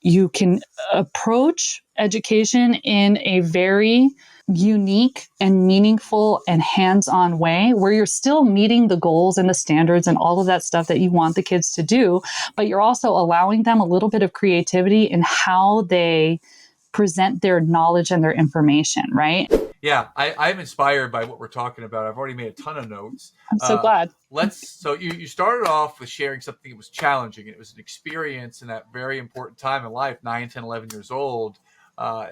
you can approach education in a very unique and meaningful and hands-on way where you're still meeting the goals and the standards and all of that stuff that you want the kids to do, but you're also allowing them a little bit of creativity in how they present their knowledge and their information, right? Yeah, I'm inspired by what we're talking about. I've already made a ton of notes. I'm so glad. So you started off with sharing something that was challenging. It was an experience in that very important time in life, 9, 10, 11 years old.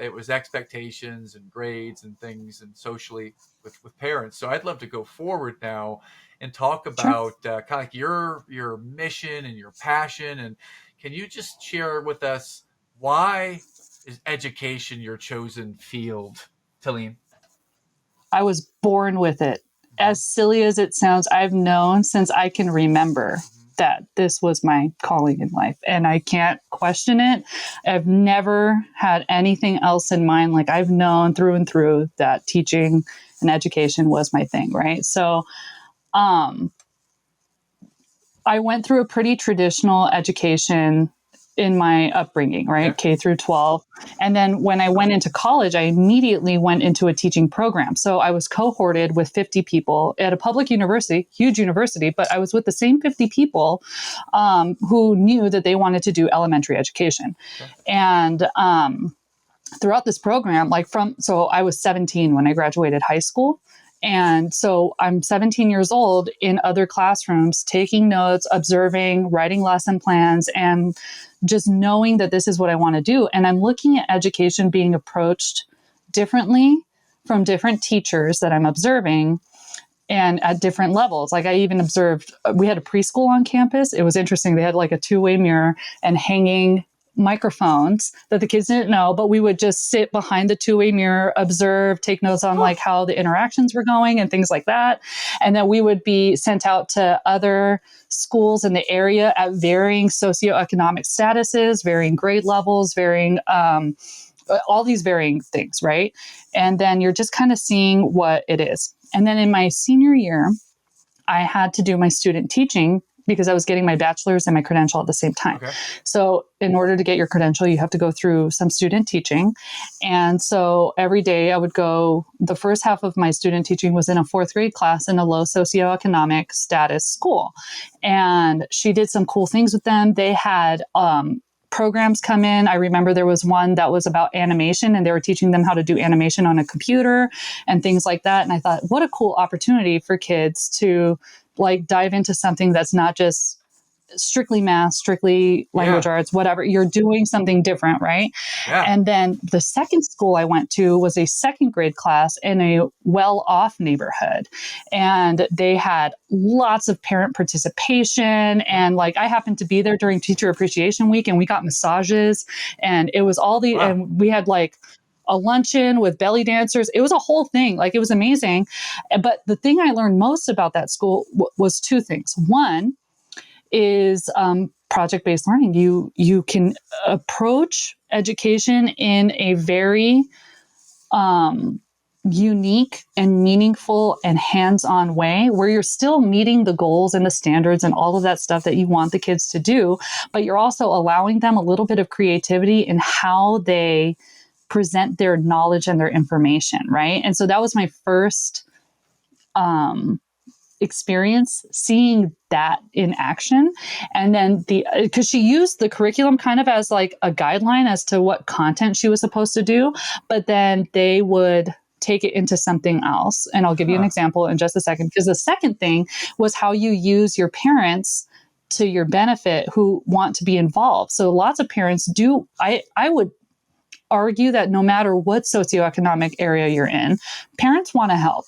It was expectations and grades and things and socially with parents. So I'd love to go forward now and talk about kind of like your mission and your passion. And can you just share with us, why is education your chosen field, Taleen? I was born with it. As silly as it sounds, I've known since I can remember that this was my calling in life, and I can't question it. I've never had anything else in mind. Like, I've known through and through that teaching and education was my thing, right? So I went through a pretty traditional education in my upbringing, right? Okay. K through 12. And then when I went into college, I immediately went into a teaching program. So I was cohorted with 50 people at a public university, huge university, but I was with the same 50 people who knew that they wanted to do elementary education. Okay. And throughout this program, so I was 17 when I graduated high school. And so I'm 17 years old in other classrooms, taking notes, observing, writing lesson plans, and just knowing that this is what I want to do. And I'm looking at education being approached differently from different teachers that I'm observing and at different levels. Like, I even observed, we had a preschool on campus. It was interesting. They had like a two-way mirror and hanging microphones that the kids didn't know, but we would just sit behind the two-way mirror, observe, take notes on like how the interactions were going and things like that. And then we would be sent out to other schools in the area at varying socioeconomic statuses, varying grade levels, varying all these varying things, right? And then you're just kind of seeing what it is. And then in my senior year, I had to do my student teaching because I was getting my bachelor's and my credential at the same time. Okay. So in order to get your credential, you have to go through some student teaching. And so every day I would go, the first half of my student teaching was in a 4th grade class in a low socioeconomic status school. And she did some cool things with them. They had programs come in. I remember there was one that was about animation, and they were teaching them how to do animation on a computer and things like that. And I thought, what a cool opportunity for kids to like dive into something that's not just strictly math, strictly language arts, whatever. You're doing something different, right? Yeah. And then the second school I went to was a 2nd grade class in a well-off neighborhood. And they had lots of parent participation. And like, I happened to be there during Teacher Appreciation Week, and we got massages, and it was all the, and we had like a luncheon with belly dancers. It was a whole thing. Like, it was amazing. But the thing I learned most about that school was 2 things. One is project-based learning. You can approach education in a very unique and meaningful and hands-on way where you're still meeting the goals and the standards and all of that stuff that you want the kids to do, but you're also allowing them a little bit of creativity in how they present their knowledge and their information, right? And so that was my first experience seeing that in action. And then because she used the curriculum kind of as like a guideline as to what content she was supposed to do, but then they would take it into something else. And I'll give you an example in just a second, because the second thing was how you use your parents to your benefit who want to be involved. So lots of parents do, I would argue that no matter what socioeconomic area you're in, parents want to help.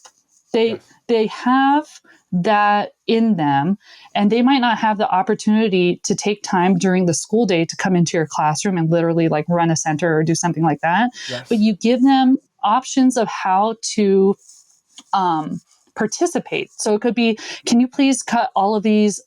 They have that in them, and they might not have the opportunity to take time during the school day to come into your classroom and literally like run a center or do something like that. Yes. But you give them options of how to participate. So it could be, can you please cut all of these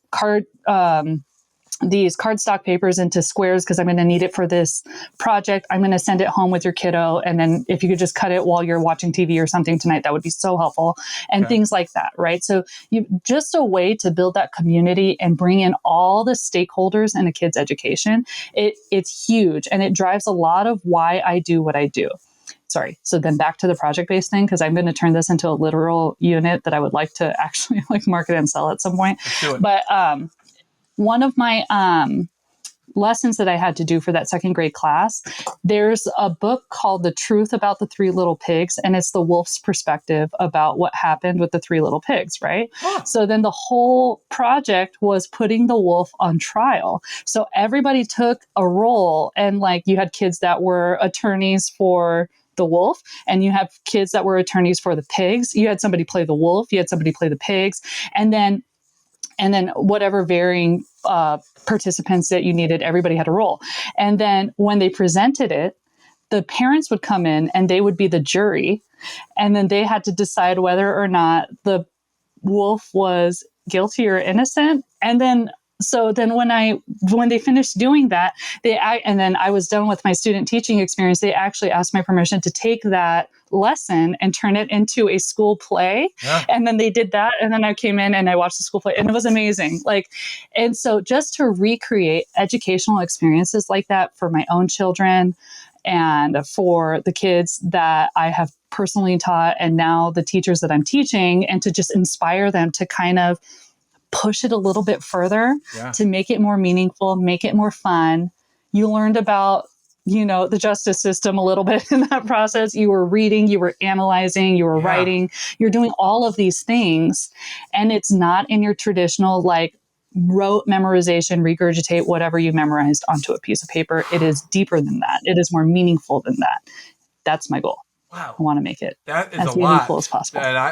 these cardstock papers into squares because I'm going to need it for this project. I'm going to send it home with your kiddo. And then if you could just cut it while you're watching TV or something tonight, that would be so helpful. And things like that, right? So you just a way to build that community and bring in all the stakeholders in a kid's education. It's huge. And it drives a lot of why I do what I do. Sorry. So then back to the project-based thing, because I'm going to turn this into a literal unit that I would like to actually like market and sell at some point. Let's do it. But, one of my lessons that I had to do for that second grade class, there's a book called The Truth About the Three Little Pigs, and it's the wolf's perspective about what happened with the three little pigs, right? Huh. So then the whole project was putting the wolf on trial. So everybody took a role, and like you had kids that were attorneys for the wolf, and you have kids that were attorneys for the pigs. You had somebody play the wolf, you had somebody play the pigs, and then whatever varying participants that you needed, everybody had a role. And then when they presented it, the parents would come in and they would be the jury. And then they had to decide whether or not the wolf was guilty or innocent. And then when they finished doing that, and then I was done with my student teaching experience, they actually asked my permission to take that lesson and turn it into a school play. Yeah. And then they did that. And then I came in and I watched the school play, and it was amazing. And so just to recreate educational experiences like that for my own children and for the kids that I have personally taught, and now the teachers that I'm teaching, and to just inspire them to kind of push it a little bit further, to make it more meaningful, make it more fun. You learned about, the justice system a little bit in that process. You were reading, you were analyzing, you were writing, you're doing all of these things. And it's not in your traditional, rote memorization, regurgitate whatever you memorized onto a piece of paper. It is deeper than that. It is more meaningful than that. That's my goal. Wow. I want to make it that is as a meaningful lot. as possible. And